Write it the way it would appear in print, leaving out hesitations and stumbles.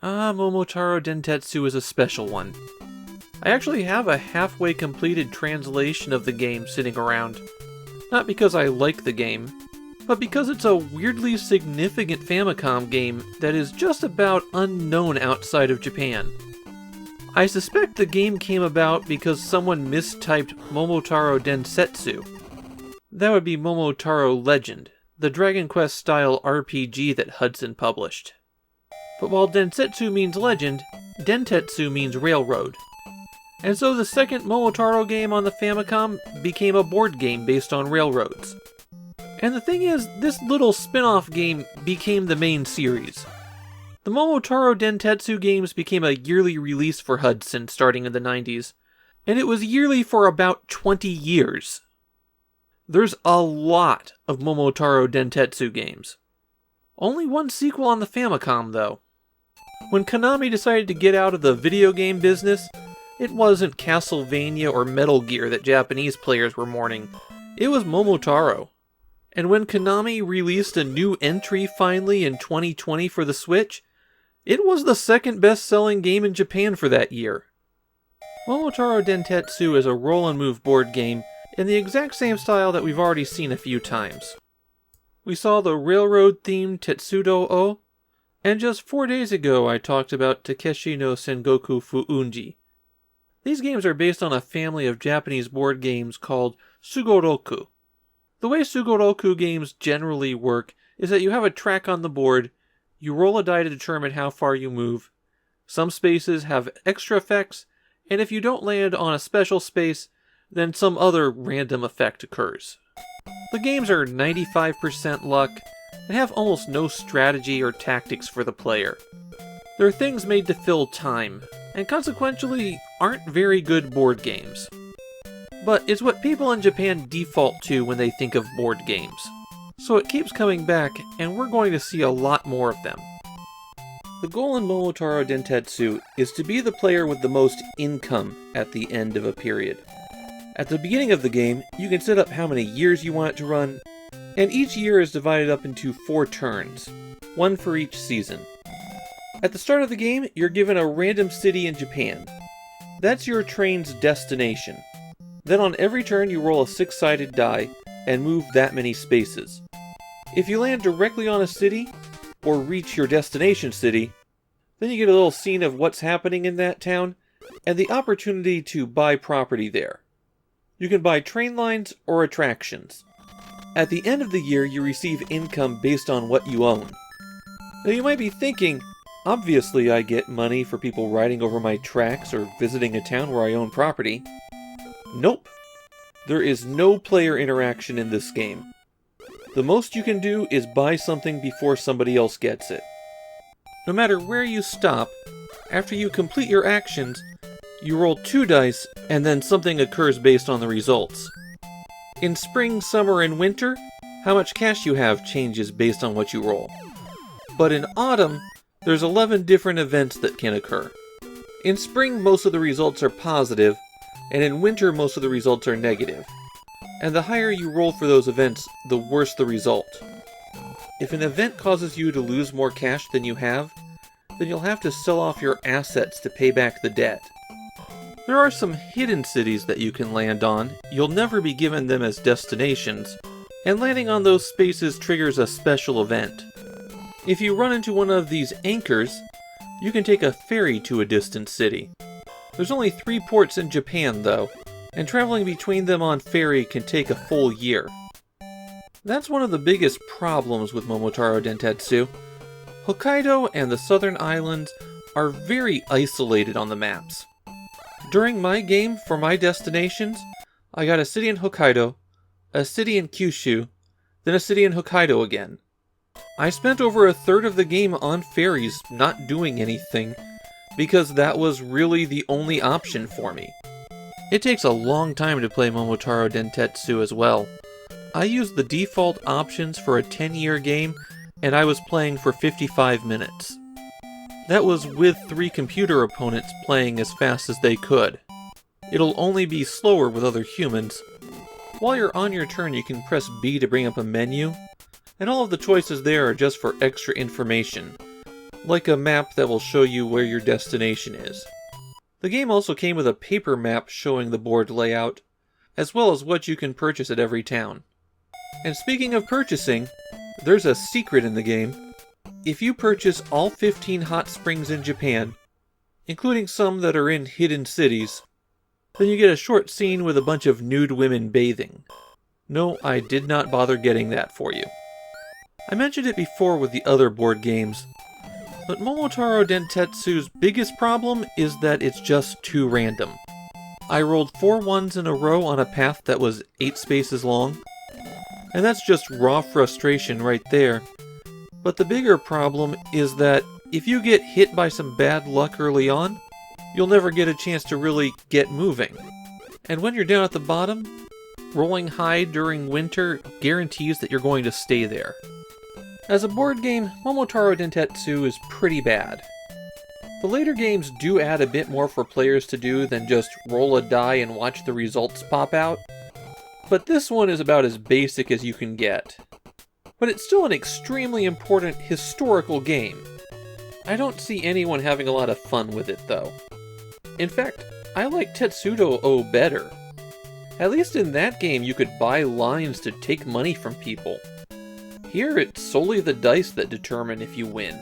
Momotarou Dentetsu is a special one. I actually have a halfway completed translation of the game sitting around. Not because I like the game, but because it's a weirdly significant Famicom game that is just about unknown outside of Japan. I suspect the game came about because someone mistyped Momotarou Densetsu. That would be Momotarou Legend, the Dragon Quest-style RPG that Hudson published. But while Densetsu means legend, Dentetsu means railroad. And so the second Momotarou game on the Famicom became a board game based on railroads. And the thing is, this little spin-off game became the main series. The Momotarou Dentetsu games became a yearly release for Hudson starting in the 90s, and it was yearly for about 20 years. There's a lot of Momotarou Dentetsu games. Only one sequel on the Famicom, though. When Konami decided to get out of the video game business, it wasn't Castlevania or Metal Gear that Japanese players were mourning. It was Momotarou. And when Konami released a new entry finally in 2020 for the Switch, it was the second best-selling game in Japan for that year. Momotarou Dentetsu is a roll-and-move board game in the exact same style that we've already seen a few times. We saw the railroad-themed Tetsudo-o, and just 4 days ago I talked about Takeshi no Sengoku Fuunji. These games are based on a family of Japanese board games called Sugoroku. The way Sugoroku games generally work is that you have a track on the board, you roll a die to determine how far you move, some spaces have extra effects, and if you don't land on a special space, then some other random effect occurs. The games are 95% luck, and have almost no strategy or tactics for the player. They're things made to fill time, and consequently aren't very good board games. But it's what people in Japan default to when they think of board games. So it keeps coming back, and we're going to see a lot more of them. The goal in Momotarou Dentetsu is to be the player with the most income at the end of a period. At the beginning of the game, you can set up how many years you want it to run, and each year is divided up into 4 turns, one for each season. At the start of the game, you're given a random city in Japan. That's your train's destination. Then on every turn you roll a 6-sided die and move that many spaces. If you land directly on a city, or reach your destination city, then you get a little scene of what's happening in that town, and the opportunity to buy property there. You can buy train lines or attractions. At the end of the year, you receive income based on what you own. Now you might be thinking, obviously I get money for people riding over my tracks or visiting a town where I own property. Nope. There is no player interaction in this game. The most you can do is buy something before somebody else gets it. No matter where you stop, after you complete your actions, you roll 2 dice and then something occurs based on the results. In spring, summer, and winter, how much cash you have changes based on what you roll. But in autumn, there's 11 different events that can occur. In spring, most of the results are positive, and in winter, most of the results are negative. And the higher you roll for those events, the worse the result. If an event causes you to lose more cash than you have, then you'll have to sell off your assets to pay back the debt. There are some hidden cities that you can land on. You'll never be given them as destinations, and landing on those spaces triggers a special event. If you run into one of these anchors, you can take a ferry to a distant city. There's only 3 ports in Japan, though, and traveling between them on ferry can take a full year. That's one of the biggest problems with Momotarou Dentetsu. Hokkaido and the southern islands are very isolated on the maps. During my game, for my destinations, I got a city in Hokkaido, a city in Kyushu, then a city in Hokkaido again. I spent over a third of the game on ferries, not doing anything, because that was really the only option for me. It takes a long time to play Momotarou Dentetsu as well. I used the default options for a 10-year game, and I was playing for 55 minutes. That was with 3 computer opponents playing as fast as they could. It'll only be slower with other humans. While you're on your turn, you can press B to bring up a menu, and all of the choices there are just for extra information. like a map that will show you where your destination is. The game also came with a paper map showing the board layout, as well as what you can purchase at every town. And speaking of purchasing, there's a secret in the game. If you purchase all 15 hot springs in Japan, including some that are in hidden cities, then you get a short scene with a bunch of nude women bathing. No, I did not bother getting that for you. I mentioned it before with the other board games, but Momotarou Dentetsu's biggest problem is that it's just too random. I rolled 4 ones in a row on a path that was 8 spaces long, and that's just raw frustration right there. But the bigger problem is that if you get hit by some bad luck early on, you'll never get a chance to really get moving. And when you're down at the bottom, rolling high during winter guarantees that you're going to stay there. As a board game, Momotarou Dentetsu is pretty bad. The later games do add a bit more for players to do than just roll a die and watch the results pop out, but this one is about as basic as you can get. But it's still an extremely important historical game. I don't see anyone having a lot of fun with it, though. In fact, I like Tetsudo-O better. At least in that game you could buy lines to take money from people. Here it's solely the dice that determine if you win.